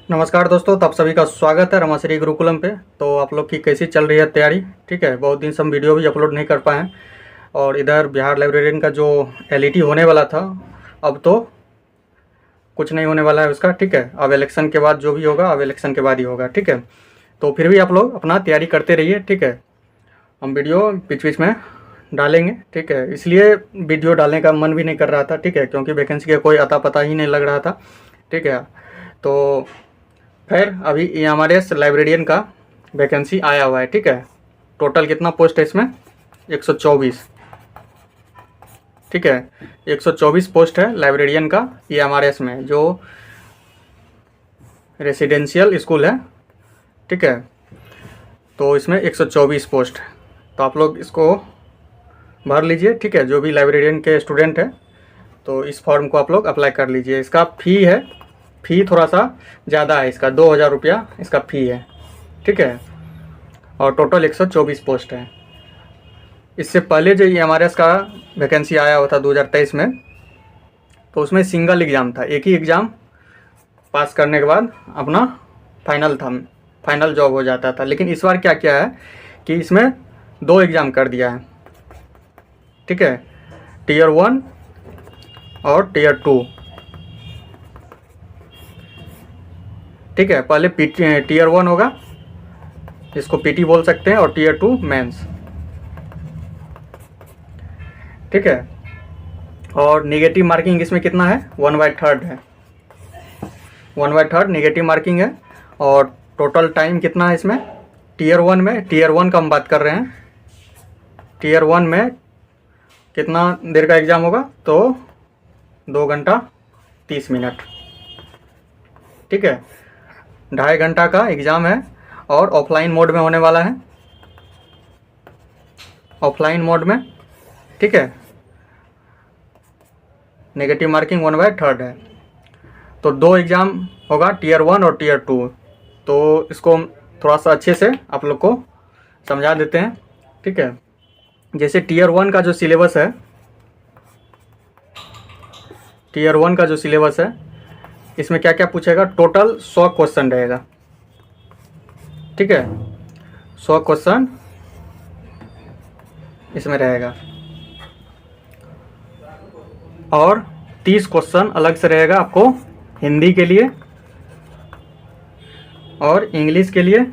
नमस्कार दोस्तों, तो आप सभी का स्वागत है रमाश्री गुरुकुलम पे। तो आप लोग की कैसी चल रही है तैयारी? ठीक है, बहुत दिन से हम वीडियो भी अपलोड नहीं कर पाए हैं। और इधर बिहार लाइब्रेरियन का जो एलईटी होने वाला था, अब तो कुछ नहीं होने वाला है उसका। ठीक है, अब इलेक्शन के बाद जो भी होगा, अब इलेक्शन के बाद ही होगा। ठीक है, तो फिर भी आप लोग अपना तैयारी करते रहिए। ठीक है, हम वीडियो बीच बीच में डालेंगे। ठीक है, इसलिए वीडियो डालने का मन भी नहीं कर रहा था। ठीक है, क्योंकि वैकेंसी का कोई अता पता ही नहीं लग रहा था। ठीक है, तो खैर अभी एमआरएस लाइब्रेरियन का वैकेंसी आया हुआ है। ठीक है, टोटल कितना पोस्ट है इसमें? 124। ठीक है, 124 पोस्ट है लाइब्रेरियन का एमआरएस में, जो रेसिडेंशियल स्कूल है। ठीक है, तो इसमें 124 पोस्ट है। तो आप लोग इसको भर लीजिए। ठीक है, जो भी लाइब्रेरियन के स्टूडेंट हैं, तो इस फॉर्म को आप लोग अप्लाई कर लीजिए। इसका फ़ी है, फ़ी थोड़ा सा ज़्यादा है, इसका 2000 रुपया इसका फ़ी है। ठीक है, और टोटल 124 पोस्ट है। इससे पहले जो एमआरएस का वैकेंसी आया हुआ था 2023 में, तो उसमें सिंगल एग्ज़ाम था, एक ही एग्ज़ाम पास करने के बाद अपना फाइनल था, फाइनल जॉब हो जाता था। लेकिन इस बार क्या किया है कि इसमें 2 एग्ज़ाम कर दिया है। ठीक है, टीयर 1 और टीयर 2। ठीक है, पहले टीयर 1 होगा, जिसको पीटी बोल सकते हैं, और टीयर 2 मेंस। ठीक है, और नेगेटिव मार्किंग इसमें कितना है? 1/3 है, 1/3 नेगेटिव मार्किंग है। और टोटल टाइम कितना है इसमें? टीयर 1 में, टीयर 1 का हम बात कर रहे हैं, टीयर 1 में कितना देर का एग्ज़ाम होगा? तो 2 घंटा 30 मिनट। ठीक है, 2.5 घंटा का एग्ज़ाम है, और ऑफलाइन मोड में होने वाला है, ऑफलाइन मोड में। ठीक है, नेगेटिव मार्किंग 1/3 है। तो 2 एग्ज़ाम होगा, टीयर 1 और टीयर 2। तो इसको थोड़ा सा अच्छे से आप लोग को समझा देते हैं। ठीक है, जैसे टीयर 1 का जो सिलेबस है, टीयर 1 का जो सिलेबस है, इसमें क्या क्या पूछेगा? टोटल 100 क्वेश्चन रहेगा। ठीक है, 100 क्वेश्चन इसमें रहेगा, और 30 क्वेश्चन अलग से रहेगा आपको हिंदी के लिए और इंग्लिश के लिए।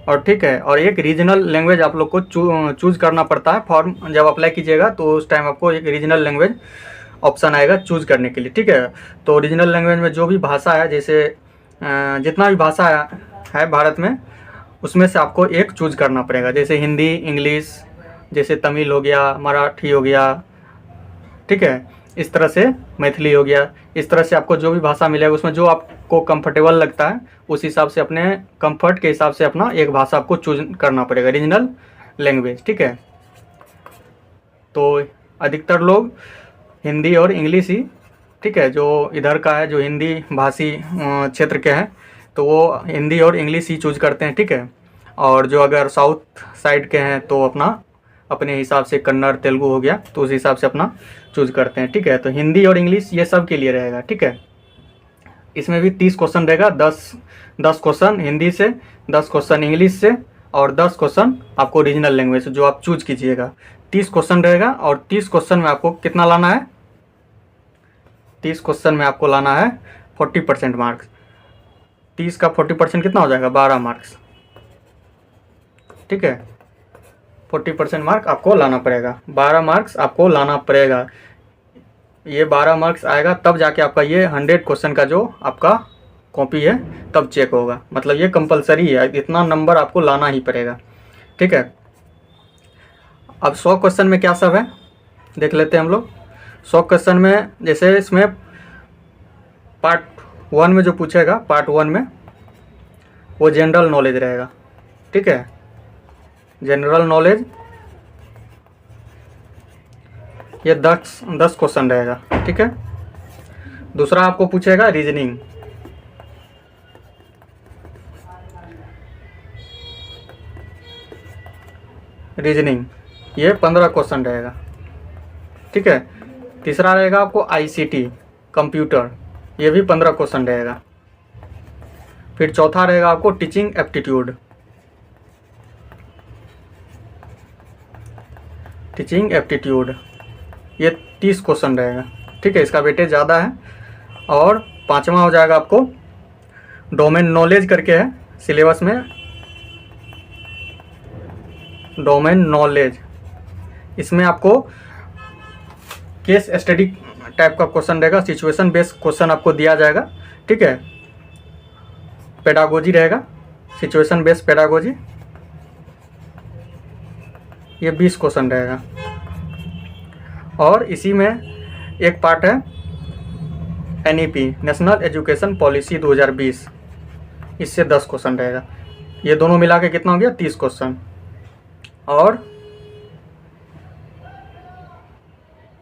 और ठीक है, और एक रीजनल लैंग्वेज आप लोग को चूज़ करना पड़ता है। फॉर्म जब अप्लाई कीजिएगा तो उस टाइम आपको एक रीजनल लैंग्वेज ऑप्शन आएगा चूज़ करने के लिए। ठीक है, तो रीजनल लैंग्वेज में जो भी भाषा है, जैसे जितना भी भाषा है भारत में, उसमें से आपको एक चूज़ करना पड़ेगा। जैसे हिंदी, इंग्लिश, जैसे तमिल हो गया, मराठी हो गया। ठीक है, इस तरह से मैथिली हो गया। इस तरह से आपको जो भी भाषा मिलेगा, उसमें जो आपको कंफर्टेबल लगता है, उस हिसाब से अपने कंफर्ट के हिसाब से अपना एक भाषा आपको चूज करना पड़ेगा, रीजनल लैंग्वेज। ठीक है, तो अधिकतर लोग हिंदी और इंग्लिश ही, ठीक है, जो इधर का है, जो हिंदी भाषी क्षेत्र के हैं, तो वो हिंदी और इंग्लिश ही चूज करते हैं। ठीक है, और जो अगर साउथ साइड के हैं तो अपना अपने हिसाब से कन्नड़, तेलुगु हो गया, तो उस हिसाब से अपना चूज करते हैं। ठीक है, तो हिंदी और इंग्लिश ये सब के लिए रहेगा। ठीक है, इसमें भी 30 क्वेश्चन रहेगा, 10 क्वेश्चन हिंदी से, 10 क्वेश्चन इंग्लिश से, और 10 क्वेश्चन आपको रीजनल लैंग्वेज जो आप चूज कीजिएगा। 30 क्वेश्चन रहेगा, और 30 क्वेश्चन में आपको कितना लाना है? 30 क्वेश्चन में आपको लाना है 40% मार्क्स। 30 का 40% कितना हो जाएगा? 12 मार्क्स। ठीक है, 40% मार्क आपको लाना पड़ेगा, 12 मार्क्स आपको लाना पड़ेगा। ये 12 मार्क्स आएगा तब जाके आपका ये 100 क्वेश्चन का जो आपका कॉपी है तब चेक होगा। मतलब ये कंपलसरी है, इतना नंबर आपको लाना ही पड़ेगा। ठीक है, अब 100 क्वेश्चन में क्या सब है देख लेते हैं हम लोग। 100 क्वेश्चन में, जैसे इसमें पार्ट 1 में जो पूछेगा, पार्ट 1 में वो जनरल नॉलेज रहेगा। ठीक है, जनरल नॉलेज ये 10 क्वेश्चन रहेगा। ठीक है, दूसरा आपको पूछेगा रीजनिंग। रीजनिंग ये 15 क्वेश्चन रहेगा। ठीक है, तीसरा रहेगा आपको आईसीटी कंप्यूटर, ये भी 15 क्वेश्चन रहेगा। फिर चौथा रहेगा आपको टीचिंग एप्टीट्यूड। टीचिंग एप्टीट्यूड ये 30 क्वेश्चन रहेगा, ठीक है, इसका वेटेज ज़्यादा है। और पांचवा हो जाएगा आपको डोमेन नॉलेज करके है सिलेबस में, डोमेन नॉलेज। इसमें आपको केस स्टडी टाइप का क्वेश्चन रहेगा, सिचुएशन बेस्ड क्वेश्चन आपको दिया जाएगा, ठीक है। पेडागोजी रहेगा, सिचुएशन बेस्ड पेडागोजी, ये 20 क्वेश्चन रहेगा। और इसी में एक पार्ट है NEP नेशनल एजुकेशन पॉलिसी 2020, इससे 10 क्वेश्चन रहेगा। ये दोनों मिला के कितना हो गया, 30 क्वेश्चन। और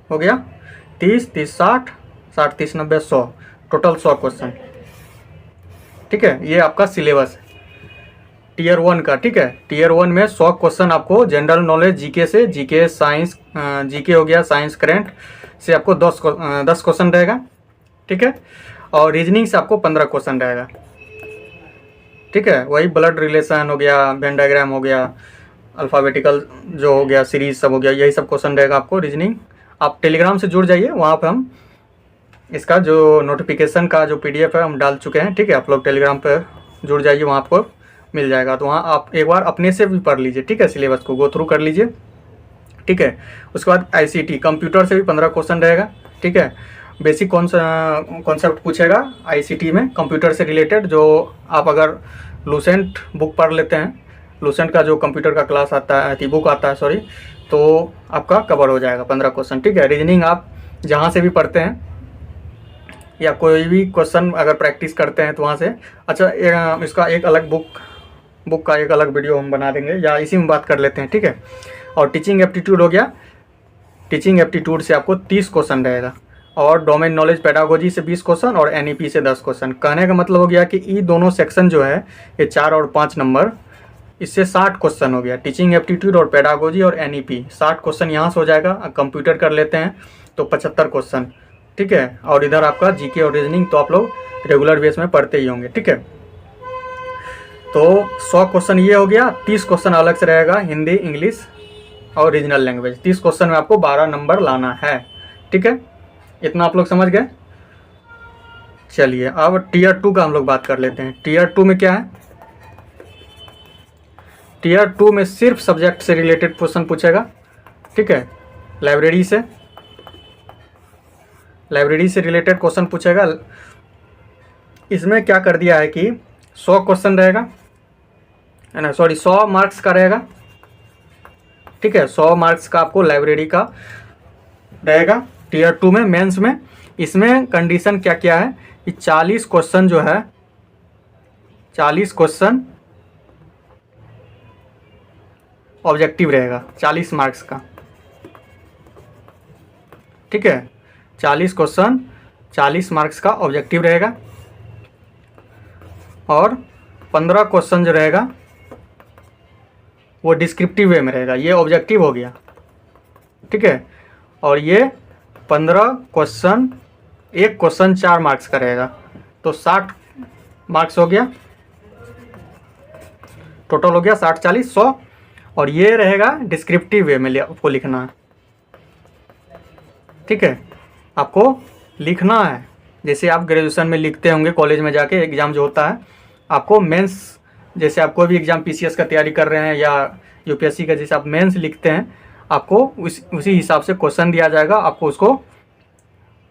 हो गया 30 30 60 60 30 90 100, टोटल 100 क्वेश्चन, ठीक है। ये आपका सिलेबस है टीयर 1 का, ठीक है। टीयर 1 में 100 क्वेश्चन आपको जनरल नॉलेज जीके से, जीके साइंस, जीके हो गया, साइंस करेंट से आपको 10 क्वेश्चन रहेगा, ठीक है। और रीजनिंग से आपको 15 क्वेश्चन रहेगा, ठीक है। वही ब्लड रिलेशन हो गया, वेन डायग्राम हो गया, अल्फ़ाबेटिकल जो हो गया, सीरीज सब हो गया, यही सब क्वेश्चन रहेगा आपको रीजनिंग। आप टेलीग्राम से जुड़ जाइए, वहाँ पर हम इसका जो नोटिफिकेशन का जो PDF है हम डाल चुके हैं, ठीक है। आप लोग टेलीग्राम पर जुड़ जाइए, वहाँ आपको मिल जाएगा। तो वहाँ आप एक बार अपने से भी पढ़ लीजिए, ठीक है, सिलेबस को गो थ्रू कर लीजिए, ठीक है। उसके बाद ICT कंप्यूटर से भी 15 क्वेश्चन रहेगा, ठीक है। बेसिक कॉन्सेप्ट पूछेगा ICT में कंप्यूटर से रिलेटेड। जो आप अगर लूसेंट बुक पढ़ लेते हैं, लूसेंट का जो कंप्यूटर का क्लास आता है, बुक आता है सॉरी, तो आपका कवर हो जाएगा 15 क्वेश्चन, ठीक है। रीजनिंग आप जहाँ से भी पढ़ते हैं या कोई भी क्वेश्चन अगर प्रैक्टिस करते हैं तो वहाँ से, अच्छा इसका एक अलग बुक का एक अलग वीडियो हम बना देंगे, या इसी में बात कर लेते हैं, ठीक है। और टीचिंग एप्टीट्यूड हो गया, टीचिंग एप्टीट्यूड से आपको 30 क्वेश्चन रहेगा। और डोमेन नॉलेज पेडागोजी से 20 क्वेश्चन और NEP से 10 क्वेश्चन। कहने का मतलब हो गया कि ये दोनों सेक्शन जो है, ये 4 और 5 नंबर, इससे 60 क्वेश्चन हो गया। टीचिंग एप्टीट्यूड और पेडागोजी और NEP 60 क्वेश्चन यहाँ से हो जाएगा। कंप्यूटर कर लेते हैं तो 75 क्वेश्चन, ठीक है। और इधर आपका जीके और रीजनिंग तो आप लोग रेगुलर बेस में पढ़ते ही होंगे, ठीक है। तो 100 क्वेश्चन ये हो गया, 30 क्वेश्चन अलग से रहेगा हिंदी, इंग्लिश और रीजनल लैंग्वेज। 30 क्वेश्चन में आपको 12 नंबर लाना है, ठीक है। इतना आप लोग समझ गए। चलिए अब टीयर 2 का हम लोग बात कर लेते हैं। टीयर 2 में क्या है, टीयर 2 में सिर्फ सब्जेक्ट से रिलेटेड क्वेश्चन पूछेगा, ठीक है। लाइब्रेरी से रिलेटेड क्वेश्चन पूछेगा। इसमें क्या कर दिया है कि 100 क्वेश्चन रहेगा, है ना, सॉरी 100 मार्क्स का रहेगा, ठीक है। 100 मार्क्स का आपको लाइब्रेरी का रहेगा टीयर 2 में। मेंस में इसमें कंडीशन क्या क्या है कि 40 क्वेश्चन जो है, 40 क्वेश्चन ऑब्जेक्टिव रहेगा, 40 मार्क्स का, ठीक है। 40 क्वेश्चन 40 मार्क्स का ऑब्जेक्टिव रहेगा। और 15 क्वेश्चन जो रहेगा वो डिस्क्रिप्टिव वे में रहेगा। ये ऑब्जेक्टिव हो गया, ठीक है। और ये 15 क्वेश्चन, एक क्वेश्चन 4 मार्क्स का रहेगा, तो 60 मार्क्स हो गया, टोटल हो गया 60 40 100। और ये रहेगा डिस्क्रिप्टिव वे में आपको लिखना है, ठीक है। आपको लिखना है जैसे आप ग्रेजुएशन में लिखते होंगे, कॉलेज में जाके एग्ज़ाम जो होता है, आपको मेंस जैसे आप कोई भी एग्ज़ाम PCS का तैयारी कर रहे हैं या UPSC का जैसे आप मेंस लिखते हैं, आपको उसी हिसाब से क्वेश्चन दिया जाएगा। आपको उसको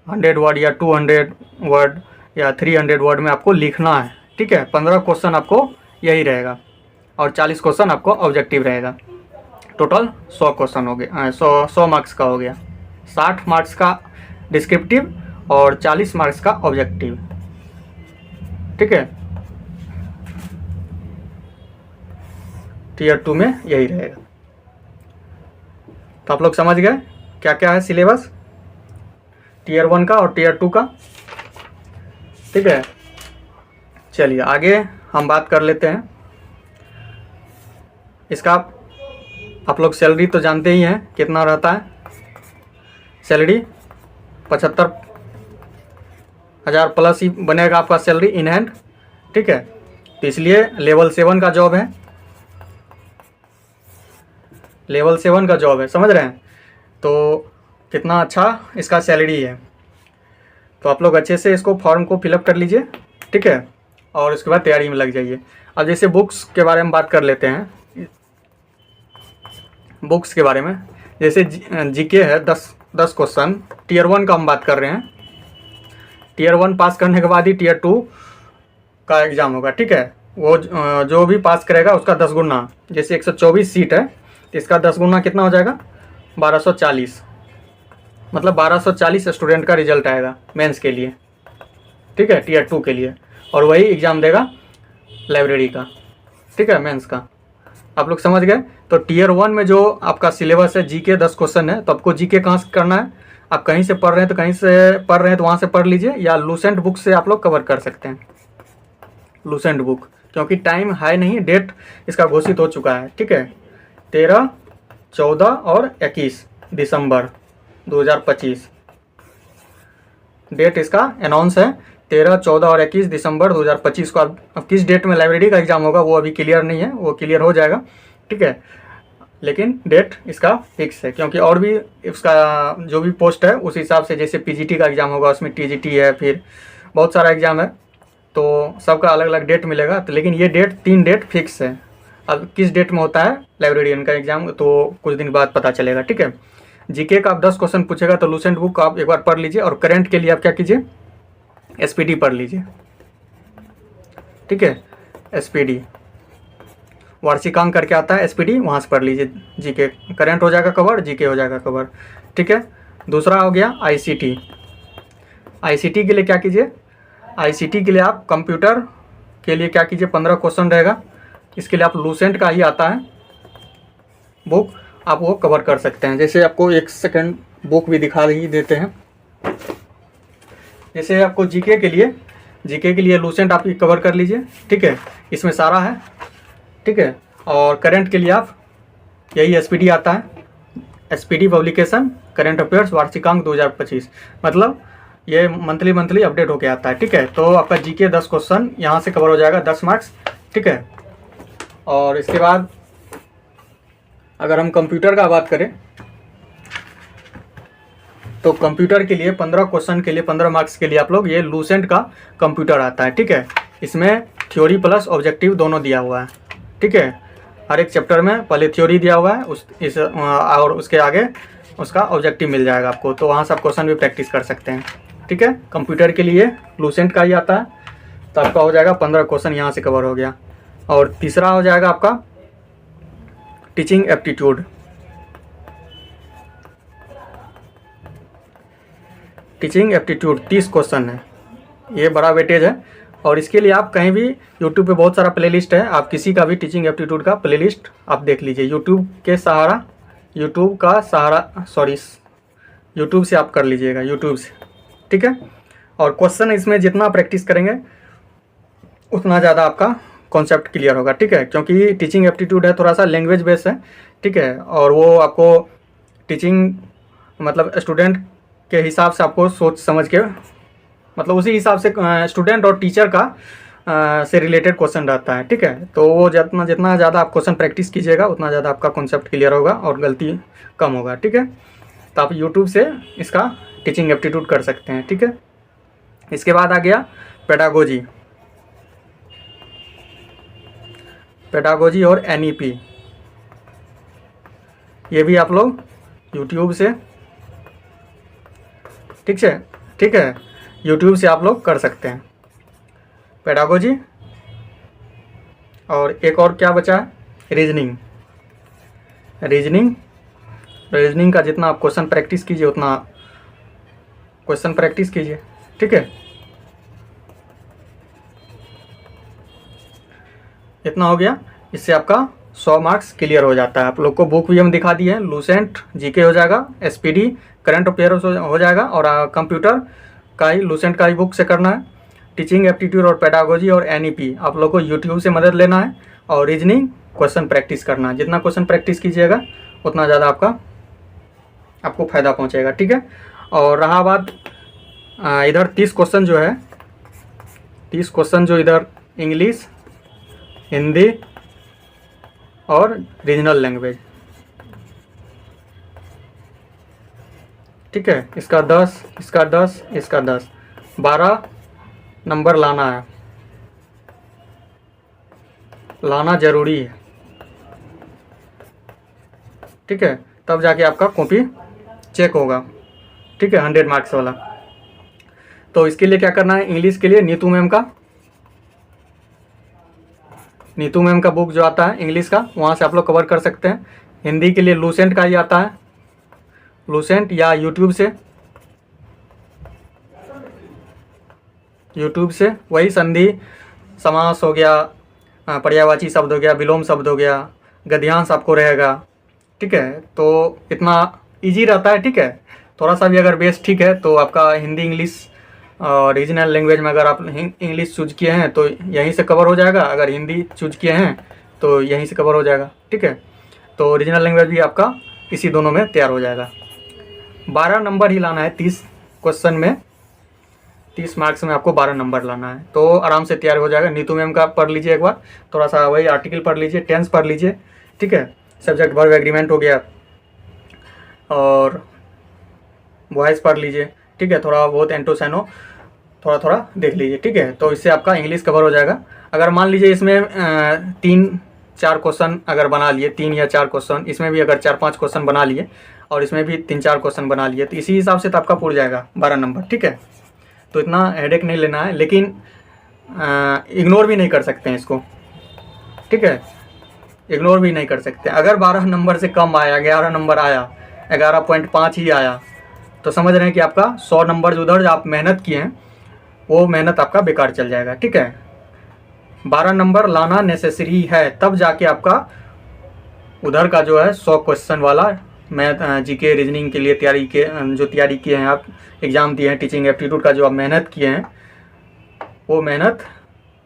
100 वर्ड या 200 वर्ड या 300 वर्ड में आपको लिखना है, ठीक है। 15 क्वेश्चन आपको यही रहेगा और 40 क्वेश्चन आपको ऑब्जेक्टिव रहेगा। टोटल 100 क्वेश्चन हो गया, 100 मार्क्स का हो गया। 60 मार्क्स का डिस्क्रिप्टिव और 40 मार्क्स का ऑब्जेक्टिव, ठीक है। टीयर 2 में यही रहेगा। तो आप लोग समझ गए क्या क्या है सिलेबस टीयर 1 का और टीयर 2 का, ठीक है। चलिए आगे हम बात कर लेते हैं इसका। आप लोग सैलरी तो जानते ही हैं कितना रहता है। सैलरी 75,000 प्लस ही बनेगा आपका सैलरी इन हैंड, ठीक है। तो इसलिए लेवल 7 का जॉब है, लेवल 7 का जॉब है, समझ रहे हैं। तो कितना अच्छा इसका सैलरी है। तो आप लोग अच्छे से इसको फॉर्म को फिलअप कर लीजिए, ठीक है, और उसके बाद तैयारी में लग जाइए। अब जैसे बुक्स के बारे में बात कर लेते हैं। बुक्स के बारे में जैसे जीके है 10 क्वेश्चन, टियर 1 का हम बात कर रहे हैं। टियर 1 पास करने के बाद ही टियर 2 का एग्ज़ाम होगा, ठीक है। वो जो भी पास करेगा उसका 10 गुना, जैसे 124 सीट है तो इसका 10 गुना कितना हो जाएगा, 1240, मतलब 1240 स्टूडेंट का रिजल्ट आएगा मेंस के लिए, ठीक है, टियर 2 के लिए। और वही एग्ज़ाम देगा लाइब्रेरी का, ठीक है, मेंस का। आप लोग समझ गए। तो टियर 1 में जो आपका सिलेबस है जीके 10 क्वेश्चन है, तो आपको जीके कहाँ से करना है, आप कहीं से पढ़ रहे हैं तो कहीं से पढ़ रहे हैं तो वहाँ से पढ़ लीजिए, या लूसेंट बुक से आप लोग कवर कर सकते हैं, लूसेंट बुक, क्योंकि टाइम है नहीं, डेट इसका घोषित हो चुका है, ठीक है। 13, 14 और 21 दिसंबर 2025 डेट इसका अनाउंस है। 13, 14 और 21 दिसंबर 2025 को। अब किस डेट में लाइब्रेरी का एग्ज़ाम होगा वो अभी क्लियर नहीं है, वो क्लियर हो जाएगा, ठीक है, लेकिन डेट इसका फिक्स है, क्योंकि और भी इसका जो भी पोस्ट है उस हिसाब से, जैसे पीजीटी का एग्ज़ाम होगा उसमें टीजीटी है, फिर बहुत सारा एग्ज़ाम है, तो सबका अलग अलग डेट मिलेगा। तो लेकिन ये डेट 3 डेट फिक्स है। अब किस डेट में होता है लाइब्रेरियन का एग्ज़ाम तो कुछ दिन बाद पता चलेगा, ठीक है। जीके का आप 10 क्वेश्चन पूछेगा तो लूसेंट बुक आप एक बार पढ़ लीजिए, और करंट के लिए आप क्या कीजिए, एसपीडी पढ़ लीजिए, ठीक है। एसपीडी वार्षिकांक करके आता है, एसपीडी वहाँ से पढ़ लीजिए, जीके करंट हो जाएगा कवर, जीके हो जाएगा कवर, ठीक है। दूसरा हो गया आईसीटी। आईसीटी के लिए क्या कीजिए, आईसीटी के लिए आप कंप्यूटर के लिए क्या कीजिए, 15 क्वेश्चन रहेगा। इसके लिए आप लूसेंट का ही आता है बुक, आप वो कवर कर सकते हैं। जैसे आपको एक सेकंड बुक भी दिखा ही देते हैं। जैसे आपको जीके के लिए लूसेंट आप कवर कर लीजिए, ठीक है, इसमें सारा है, ठीक है। और करंट के लिए आप यही एसपीडी आता है, एसपीडी पब्लिकेशन करंट अफेयर्स वार्षिकांक 2025, मतलब ये मंथली अपडेट होके आता है, ठीक है। तो आपका जीके 10 क्वेश्चन यहाँ से कवर हो जाएगा, 10 मार्क्स, ठीक है। और इसके बाद अगर हम कंप्यूटर का बात करें तो कंप्यूटर के लिए 15 क्वेश्चन के लिए 15 मार्क्स के लिए आप लोग ये लूसेंट का कंप्यूटर आता है, ठीक है। इसमें थ्योरी प्लस ऑब्जेक्टिव दोनों दिया हुआ है, ठीक है। हर एक चैप्टर में पहले थ्योरी दिया हुआ है और उसके आगे उसका ऑब्जेक्टिव मिल जाएगा आपको, तो वहाँ से आप क्वेश्चन भी प्रैक्टिस कर सकते हैं, ठीक है। कंप्यूटर के लिए लूसेंट का ही आता है, तो आपका हो जाएगा 15 क्वेश्चन यहाँ से कवर हो गया। और तीसरा हो जाएगा आपका teaching aptitude. Teaching aptitude 30 question है, ये बड़ा वेटेज है। और इसके लिए आप कहीं भी यूट्यूब पे बहुत सारा प्लेलिस्ट है, आप किसी का भी टीचिंग एप्टीट्यूड का प्लेलिस्ट आप देख लीजिए, यूट्यूब से आप कर लीजिएगा, यूट्यूब से, ठीक है। और क्वेश्चन इसमें जितना प्रैक्टिस करेंगे उतना ज़्यादा आपका कॉन्सेप्ट क्लियर होगा, ठीक है, क्योंकि टीचिंग एप्टीट्यूड है थोड़ा सा लैंग्वेज बेस्ड है, ठीक है। और वो आपको टीचिंग मतलब स्टूडेंट के हिसाब से आपको सोच समझ के, मतलब उसी हिसाब से स्टूडेंट और टीचर का से रिलेटेड क्वेश्चन रहता है, ठीक है। तो वो जितना ज़्यादा आप क्वेश्चन प्रैक्टिस कीजिएगा उतना ज़्यादा आपका कॉन्सेप्ट क्लियर होगा और गलती कम होगा, ठीक है। तो आप यूट्यूब से इसका टीचिंग एप्टीट्यूड कर सकते हैं, ठीक है। इसके बाद आ गया पेडागोजी और एनईपी, ये भी आप लोग यूट्यूब से, ठीक है, यूट्यूब से आप लोग कर सकते हैं पेडागोजी। और एक और क्या बचा है, रीजनिंग का जितना आप क्वेश्चन प्रैक्टिस कीजिए उतना क्वेश्चन प्रैक्टिस कीजिए, ठीक है। इतना हो गया, इससे आपका 100 मार्क्स क्लियर हो जाता है। आप लोग को बुक भी हम दिखा दिए हैं, लूसेंट जीके हो जाएगा, एसपीडी करंट अफेयर्स हो जाएगा, और कंप्यूटर का ही लूसेंट का ही बुक से करना है। टीचिंग एप्टीट्यूड और पेडागोजी और एनईपी आप लोग को यूट्यूब से मदद लेना है, और रीजनिंग क्वेश्चन प्रैक्टिस करना है। जितना क्वेश्चन प्रैक्टिस कीजिएगा उतना ज़्यादा आपको फ़ायदा पहुँचेगा, ठीक है। और रहा बात इधर 30 क्वेश्चन जो है, 30 क्वेश्चन जो इधर इंग्लिश, हिंदी और रीजनल लैंग्वेज, ठीक है। इसका 10, इसका 10, इसका 10, 12 नंबर लाना ज़रूरी है, ठीक है। तब जाके आपका कॉपी चेक होगा, ठीक है, 100 मार्क्स वाला। तो इसके लिए क्या करना है, इंग्लिश के लिए नीतू मैम का बुक जो आता है इंग्लिश का, वहाँ से आप लोग कवर कर सकते हैं। हिंदी के लिए लूसेंट का ही आता है, लूसेंट, या यूट्यूब से वही संधि समास हो गया, पर्यायवाची शब्द हो गया, विलोम शब्द हो गया, गद्यांश आपको रहेगा, ठीक है। तो इतना इजी रहता है, ठीक है। थोड़ा सा भी अगर बेस ठीक है तो आपका हिंदी इंग्लिश रीजनल लैंग्वेज में अगर आप इंग्लिश चूज किए हैं तो यहीं से कवर हो जाएगा, अगर हिंदी चूज किए हैं तो यहीं से कवर हो जाएगा, ठीक है। तो रीजनल लैंग्वेज भी आपका इसी दोनों में तैयार हो जाएगा। 12 नंबर ही लाना है 30 क्वेश्चन में, 30 मार्क्स में आपको 12 नंबर लाना है, तो आराम से तैयार हो जाएगा। नीतू मैम का पढ़ लीजिए एक बार, थोड़ा सा वही आर्टिकल पढ़ लीजिए, टेंस पढ़ लीजिए, ठीक है। सब्जेक्ट वर्ब एग्रीमेंट हो गया, और वॉइस पढ़ लीजिए, ठीक है। थोड़ा बहुत एंटोसैनो थोड़ा देख लीजिए, ठीक है। तो इससे आपका इंग्लिश कवर हो जाएगा। अगर मान लीजिए इसमें 3-4 क्वेश्चन अगर बना लिए, 3 या 4 क्वेश्चन, इसमें भी अगर 4-5 क्वेश्चन बना लिए और इसमें भी 3-4 क्वेश्चन बना लिए, तो इसी हिसाब से तो आपका पूरा जाएगा 12 नंबर, ठीक है। तो इतना हेडेक नहीं लेना है, लेकिन इग्नोर भी नहीं कर सकते हैं इसको, ठीक है। इग्नोर भी नहीं कर सकते। अगर 12 नंबर से कम आया, 11 नंबर आया, 11.5 ही आया, तो समझ रहे हैं कि आपका 100 नंबर जो उधर आप मेहनत किए हैं वो मेहनत आपका बेकार चल जाएगा, ठीक है। 12 नंबर लाना नेसेसरी है, तब जाके आपका उधर का जो है 100 क्वेश्चन वाला मैथ जीके रीजनिंग के लिए तैयारी किए हैं आप, एग्ज़ाम दिए हैं, टीचिंग एप्टीट्यूड का जो आप मेहनत किए हैं वो मेहनत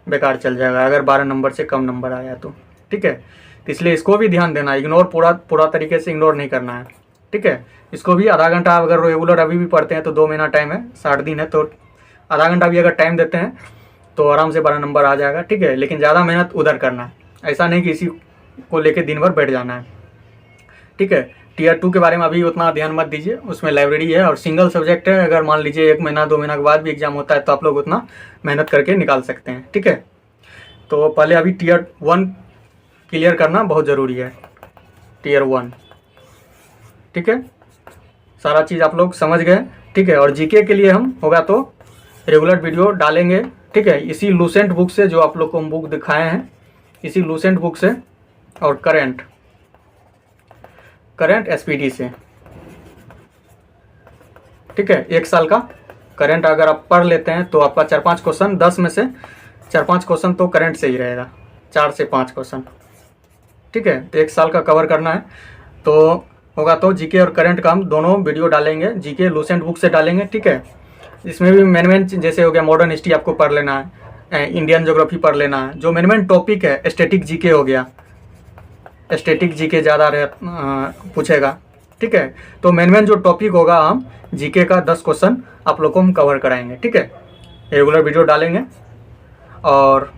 बेकार चल जाएगा अगर 12 नंबर से कम नंबर आया तो, ठीक है। तो इसलिए इसको भी ध्यान देना, इग्नोर पूरा तरीके से इग्नोर नहीं करना है, ठीक है। इसको भी आधा घंटा अगर रेगुलर अभी भी पढ़ते हैं तो 2 महीना टाइम है, 60 दिन है, तो आधा घंटा भी अगर टाइम देते हैं तो आराम से 12 नंबर आ जाएगा, ठीक है। लेकिन ज़्यादा मेहनत उधर करना है, ऐसा नहीं कि इसी को लेके दिन भर बैठ जाना है, ठीक है। टीयर 2 के बारे में अभी उतना ध्यान मत दीजिए, उसमें लाइब्रेरी है और सिंगल सब्जेक्ट है। अगर मान लीजिए 1 महीना 2 महीना के बाद भी एग्जाम होता है तो आप लोग उतना मेहनत करके निकाल सकते हैं, ठीक है। तो पहले अभी टीयर 1 क्लियर करना बहुत ज़रूरी है, टीयर 1, ठीक है। सारा चीज़ आप लोग समझ गए, ठीक है। और जीके के लिए हम होगा तो रेगुलर वीडियो डालेंगे, ठीक है। इसी लूसेंट बुक से जो आप लोग को हम बुक दिखाए हैं, इसी लूसेंट बुक से और करंट एसपीडी से, ठीक है। 1 साल का करंट अगर आप पढ़ लेते हैं तो आपका 4-5 क्वेश्चन, 10 में से 4-5 क्वेश्चन तो करंट से ही रहेगा, 4 से 5 क्वेश्चन, ठीक है। तो 1 साल का कवर करना है, तो होगा तो जीके और करंट का हम दोनों वीडियो डालेंगे, जीके लूसेंट बुक से डालेंगे, ठीक है। इसमें भी मेन जैसे हो गया मॉडर्न हिस्ट्री आपको पढ़ लेना है, इंडियन ज्योग्राफी पढ़ लेना है, जो मेन टॉपिक है स्टैटिक जीके हो गया, स्टैटिक जीके ज़्यादा पूछेगा, ठीक है। तो मेन जो टॉपिक होगा हम जीके का 10 क्वेश्चन आप लोग को हम कवर कराएंगे, ठीक है। रेगुलर वीडियो डालेंगे और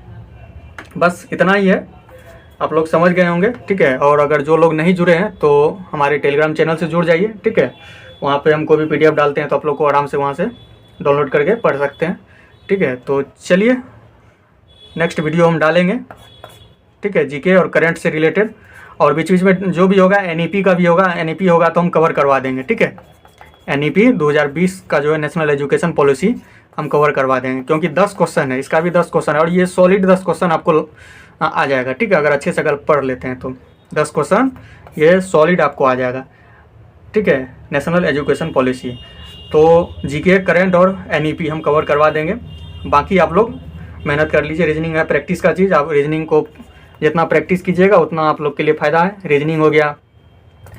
बस इतना ही है, आप लोग समझ गए होंगे, ठीक है। और अगर जो लोग नहीं जुड़े हैं तो हमारे टेलीग्राम चैनल से जुड़ जाइए, ठीक है। वहाँ पे हम कोई भी PDF डालते हैं तो आप लोग को आराम से वहाँ से डाउनलोड करके पढ़ सकते हैं, ठीक है। तो चलिए नेक्स्ट वीडियो हम डालेंगे, ठीक है, जीके और करंट से रिलेटेड। और बीच बीच में जो भी होगा NEP का भी होगा, NEP होगा तो हम कवर करवा देंगे, ठीक है। NEP 2020 का जो है नेशनल एजुकेशन पॉलिसी हम कवर करवा देंगे, क्योंकि 10 क्वेश्चन है, इसका भी 10 क्वेश्चन है और ये सॉलिड 10 क्वेश्चन आपको आ जाएगा, ठीक है। अगर अच्छे से अगर पढ़ लेते हैं तो 10 क्वेश्चन ये सॉलिड आपको आ जाएगा, ठीक है, नेशनल एजुकेशन पॉलिसी। तो जीके करंट और NEP हम कवर करवा देंगे। बाकी आप लोग मेहनत कर लीजिए, रीजनिंग है प्रैक्टिस का चीज़, आप रीजनिंग को जितना प्रैक्टिस कीजिएगा उतना आप लोग के लिए फ़ायदा है। रीजनिंग हो गया,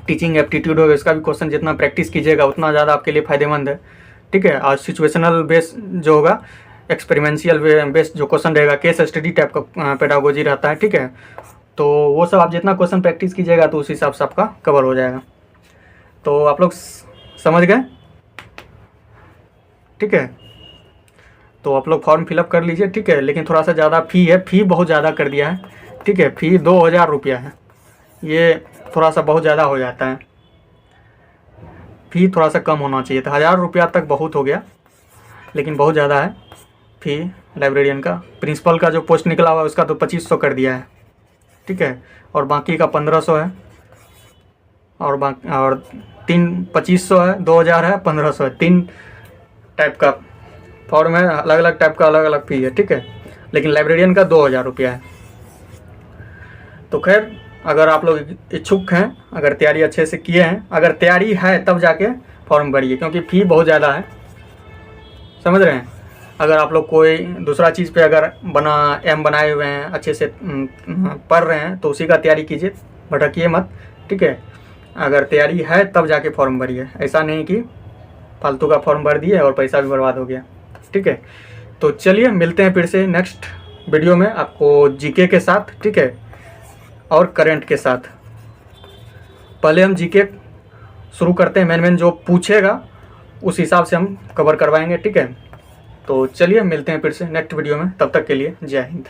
टीचिंग एप्टीट्यूड हो गया, इसका भी क्वेश्चन जितना प्रैक्टिस कीजिएगा उतना ज़्यादा आपके लिए फ़ायदेमंद है, ठीक है। और सिचुएशनल बेस जो होगा, एक्सपेरिमेंशियल बेस्ड जो क्वेश्चन रहेगा, केस स्टडी टाइप का पेडागोजी रहता है, ठीक है। तो वो सब आप जितना क्वेश्चन प्रैक्टिस कीजिएगा तो उस हिसाब से आपका कवर हो जाएगा। तो आप लोग समझ गए, ठीक है। तो आप लोग फॉर्म फिलअप कर लीजिए, ठीक है। लेकिन थोड़ा सा ज़्यादा फ़ी है, फ़ी बहुत ज़्यादा कर दिया है, ठीक है। फ़ी 2000 रुपया है, ये थोड़ा सा बहुत ज़्यादा हो जाता है, फ़ी थोड़ा सा कम होना चाहिए था। 1000 रुपया तक बहुत हो गया, लेकिन बहुत ज़्यादा है फ़ी लाइब्रेरियन का। प्रिंसिपल का जो पोस्ट निकला हुआ है उसका तो 2500 कर दिया है, ठीक है, और बाकी का 1500 है, और 2500 है, 2000 है, 1500 है। 3 टाइप का फॉर्म है, अलग अलग टाइप का अलग अलग फ़ी है, ठीक है, लेकिन लाइब्रेरियन का 2000 रुपया है। तो खैर, अगर आप लोग इच्छुक हैं, अगर तैयारी अच्छे से किए हैं, अगर तैयारी है तब जाके फॉर्म भरिए, क्योंकि फ़ी बहुत ज़्यादा है, समझ रहे हैं। अगर आप लोग कोई दूसरा चीज़ पे अगर बनाए हुए हैं, अच्छे से पढ़ रहे हैं, तो उसी का तैयारी कीजिए, भटकिए मत, ठीक है। अगर तैयारी है तब जाके फॉर्म भरिए, ऐसा नहीं कि फालतू का फॉर्म भर दिए और पैसा भी बर्बाद हो गया, ठीक है। तो चलिए मिलते हैं फिर से नेक्स्ट वीडियो में आपको जीके के साथ, ठीक है, और करंट के साथ। पहले हम जीके शुरू करते हैं, मेन जो पूछेगा उस हिसाब से हम कवर करवाएंगे, ठीक है। तो चलिए मिलते हैं फिर से नेक्स्ट वीडियो में, तब तक के लिए जय हिंद।